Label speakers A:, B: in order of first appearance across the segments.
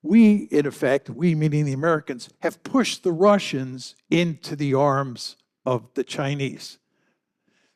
A: We, in effect, we meaning the Americans, have pushed the Russians into the arms of the Chinese.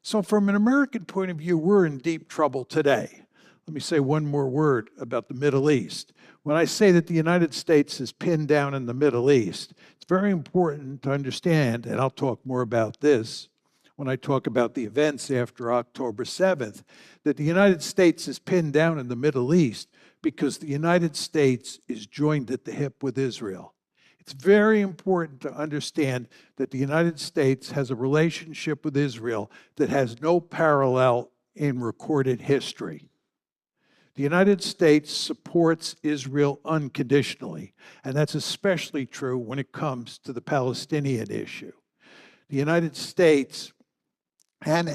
A: So from an American point of view, we're in deep trouble today. Let me say one more word about the Middle East. When I say that the United States is pinned down in the Middle East, it's very important to understand, and I'll talk more about this when I talk about the events after October 7th, that the United States is pinned down in the Middle East because the United States is joined at the hip with Israel. It's very important to understand that the United States has a relationship with Israel that has no parallel in recorded history. The United States supports Israel unconditionally, and that's especially true when it comes to the Palestinian issue. The United States and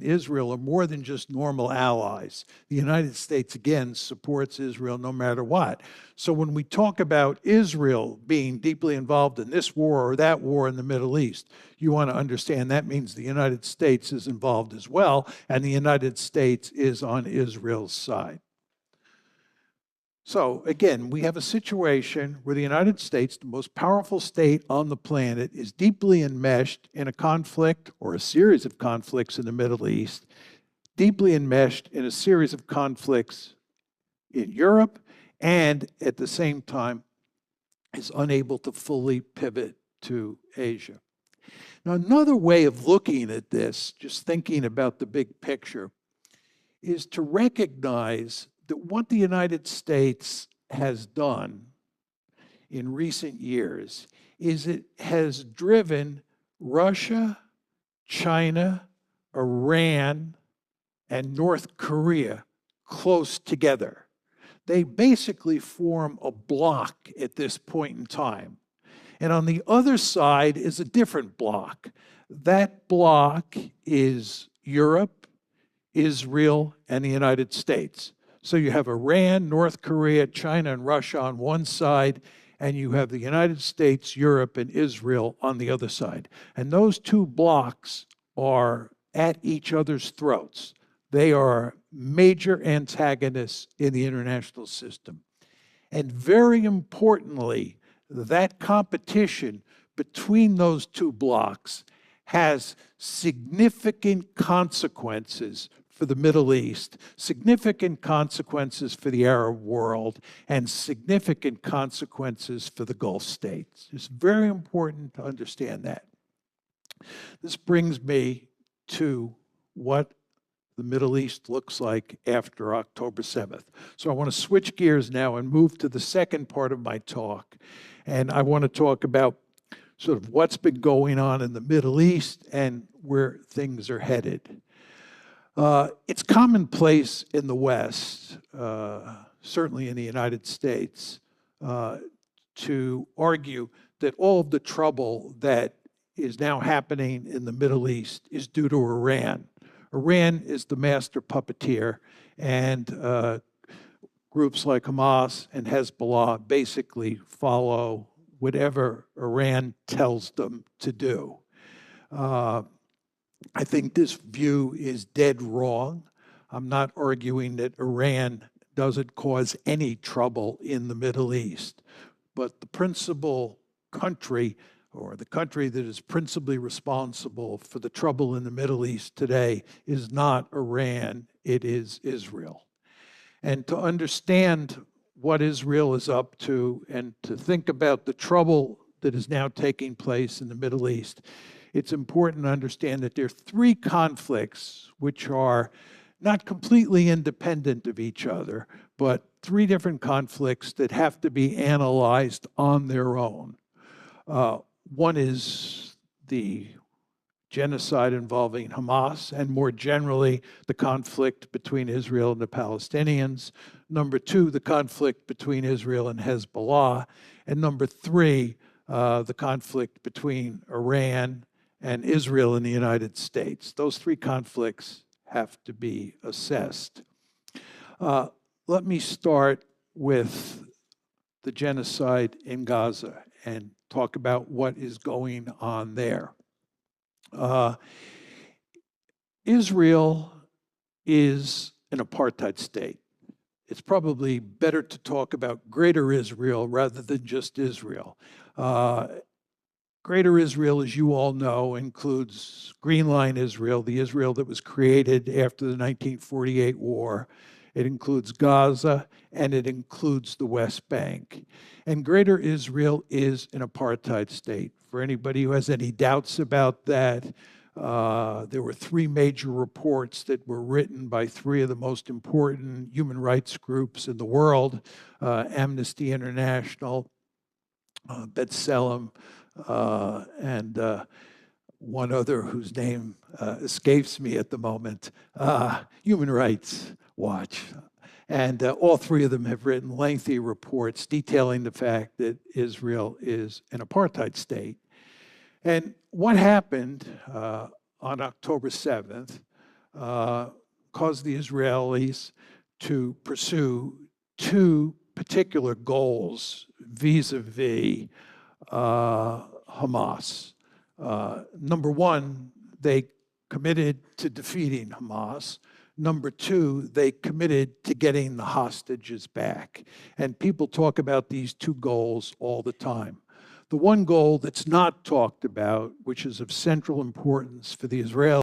A: Israel are more than just normal allies. The United States, again, supports Israel no matter what. So when we talk about Israel being deeply involved in this war or that war in the Middle East, you want to understand that means the United States is involved as well, and the United States is on Israel's side. So again, we have a situation where the United States, the most powerful state on the planet, is deeply enmeshed in a conflict or a series of conflicts in the Middle East, deeply enmeshed in a series of conflicts in Europe, and at the same time is unable to fully pivot to Asia. Now, another way of looking at this, just thinking about the big picture, is to recognize that what the United States has done in recent years is it has driven Russia, China, Iran, and North Korea close together. They basically form a bloc at this point in time. And on the other side is a different bloc. That bloc is Europe, Israel, and the United States. So you have Iran, North Korea, China, and Russia on one side, and you have the United States, Europe, and Israel on the other side. And those two blocs are at each other's throats. They are major antagonists in the international system. And very importantly, that competition between those two blocs has significant consequences for the Middle East, significant consequences for the Arab world, and significant consequences for the Gulf states. It's very important to understand that. This brings me to what the Middle East looks like after October 7th. So I want to switch gears now and move to the second part of my talk. And I want to talk about sort of what's been going on in the Middle East and where things are headed. It's commonplace in the West, certainly in the United States, to argue that all of the trouble that is now happening in the Middle East is due to Iran. Iran is the master puppeteer, and groups like Hamas and Hezbollah basically follow whatever Iran tells them to do. I think this view is dead wrong. I'm not arguing that Iran doesn't cause any trouble in the Middle East, but the principal country, or the country that is principally responsible for the trouble in the Middle East today, is not Iran, it is Israel. And to understand what Israel is up to and to think about the trouble that is now taking place in the Middle East, it's important to understand that there are three conflicts which are not completely independent of each other, but three different conflicts that have to be analyzed on their own. One is the genocide involving Hamas, and more generally, the conflict between Israel and the Palestinians. Number two, the conflict between Israel and Hezbollah. And number three, the conflict between Iran and Israel and the United States. Those three conflicts have to be assessed. Let me start with the genocide in Gaza and talk about what is going on there. Israel is an apartheid state. it's probably better to talk about Greater Israel rather than just Israel. Greater Israel, as you all know, includes Green Line Israel, the Israel that was created after the 1948 war. It includes Gaza, and it includes the West Bank. And Greater Israel is an apartheid state. For anybody who has any doubts about that, there were three major reports that were written by three of the most important human rights groups in the world, Amnesty International, B'Tselem, and one other whose name escapes me at the moment, Human Rights Watch. And all three of them have written lengthy reports detailing the fact that Israel is an apartheid state. And what happened on October 7th caused the Israelis to pursue two particular goals vis-a-vis Hamas. Number one, they committed to defeating Hamas. Number two, they committed to getting the hostages back. And people talk about these two goals all the time. The one goal that's not talked about, which is of central importance for the Israelis,